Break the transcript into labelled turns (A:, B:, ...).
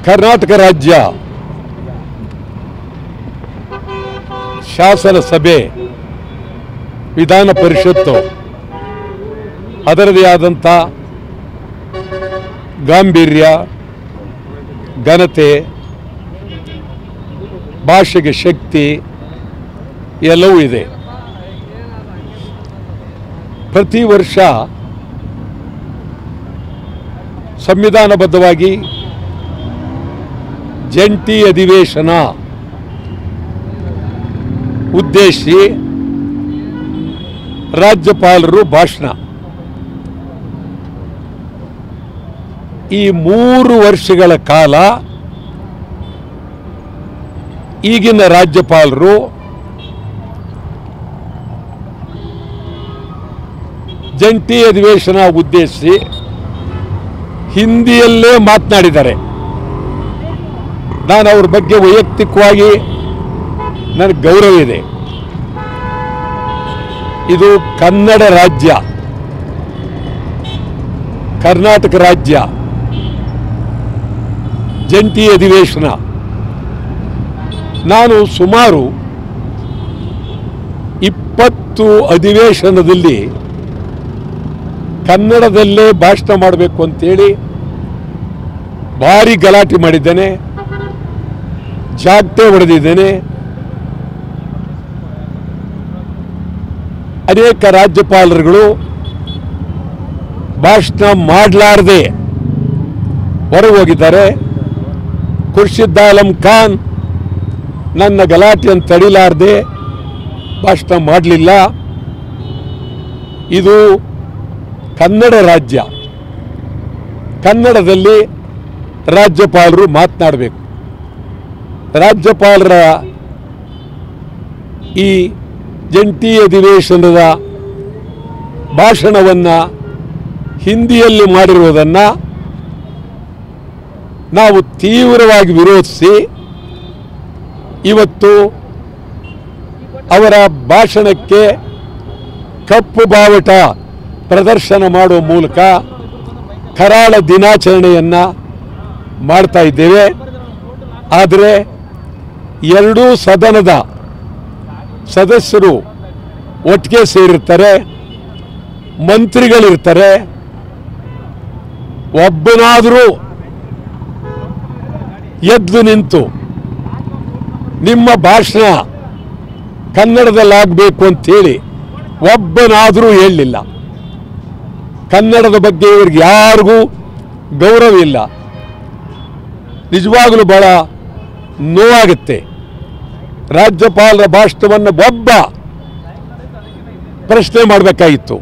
A: ಕರ್ನಾಟಕ ರಾಜ್ಯ ಶಾಸನ ಸಭೆ ವಿಧಾನ ಪರಿಷತ್ತು ಅದರದೇ ಆದಂಥ ಗಾಂಭೀರ್ಯ, ಘನತೆ, ಭಾಷೆಗೆ ಶಕ್ತಿ ಎಲ್ಲವೂ ಇದೆ. ಪ್ರತಿ ವರ್ಷ ಸಂವಿಧಾನಬದ್ಧವಾಗಿ ಜಂಟಿ ಅಧಿವೇಶನ ಉದ್ದೇಶಿಸಿ ರಾಜ್ಯಪಾಲರು ಭಾಷಣ. ಈ 3 ವರ್ಷಗಳ ಕಾಲ ಈಗಿನ ರಾಜ್ಯಪಾಲರು ಜಂಟಿ ಅಧಿವೇಶನ ಉದ್ದೇಶಿಸಿ ಹಿಂದಿಯಲ್ಲೇ ಮಾತನಾಡಿದ್ದಾರೆ. ನಾನು ಅವ್ರ ಬಗ್ಗೆ ವೈಯಕ್ತಿಕವಾಗಿ ನನಗೆ ಗೌರವ ಇದೆ. ಇದು ಕನ್ನಡ ರಾಜ್ಯ, ಕರ್ನಾಟಕ ರಾಜ್ಯ ಜಂಟಿ ಅಧಿವೇಶನ. ನಾನು ಸುಮಾರು 20 ಅಧಿವೇಶನದಲ್ಲಿ ಕನ್ನಡದಲ್ಲೇ ಭಾಷಣ ಮಾಡಬೇಕು ಅಂತೇಳಿ ಭಾರಿ ಗಲಾಟೆ ಮಾಡಿದ್ದೇನೆ, ಜಾಗಟೆ ಹೊಡೆದಿದ್ದೇನೆ. ಅನೇಕ ರಾಜ್ಯಪಾಲರುಗಳು ಭಾಷಣ ಮಾಡಲಾರದೆ ಹೊರಗೆ ಹೋಗಿದ್ದಾರೆ. ಖುರ್ಷಿದ್ ಆಲಂ ಖಾನ್ ನನ್ನ ಗಲಾಟೆಯನ್ನು ತಡಿಲಾರದೆ ಭಾಷಣ ಮಾಡಲಿಲ್ಲ. ಇದು ಕನ್ನಡ ರಾಜ್ಯ, ಕನ್ನಡದಲ್ಲಿ ರಾಜ್ಯಪಾಲರು ಮಾತನಾಡಬೇಕು. ರಾಜ್ಯಪಾಲರ ಈ ಜಂಟಿ ಅಧಿವೇಶನದ ಭಾಷಣವನ್ನು ಹಿಂದಿಯಲ್ಲಿ ಮಾಡಿರುವುದನ್ನು ನಾವು ತೀವ್ರವಾಗಿ ವಿರೋಧಿಸಿ ಇವತ್ತು ಅವರ ಭಾಷಣಕ್ಕೆ ಕಪ್ಪು ಬಾವುಟ ಪ್ರದರ್ಶನ ಮಾಡುವ ಮೂಲಕ ಕರಾಳ ದಿನಾಚರಣೆಯನ್ನು ಮಾಡ್ತಾ ಇದ್ದೇವೆ. ಆದರೆ ಎರಡೂ ಸದನದ ಸದಸ್ಯರು ಒಟ್ಟಿಗೆ ಸೇರಿರ್ತಾರೆ, ಮಂತ್ರಿಗಳಿರ್ತಾರೆ. ಒಬ್ಬನಾದರೂ ಎದ್ದು ನಿಂತು ನಿಮ್ಮ ಭಾಷಣ ಕನ್ನಡದಲ್ಲಾಗಬೇಕು ಅಂತೇಳಿ ಒಬ್ಬನಾದರೂ ಹೇಳಲಿಲ್ಲ. ಕನ್ನಡದ ಬಗ್ಗೆ ಇವ್ರಿಗೆ ಯಾರಿಗೂ ಗೌರವ ಇಲ್ಲ. ನಿಜವಾಗಲೂ ಬಹಳ ನೋವಾಗುತ್ತೆ. ರಾಜ್ಯಪಾಲರ ಭಾಷಣವನ್ನು ಒಬ್ಬ ಪ್ರಶ್ನೆ ಮಾಡಬೇಕಾಗಿತ್ತು.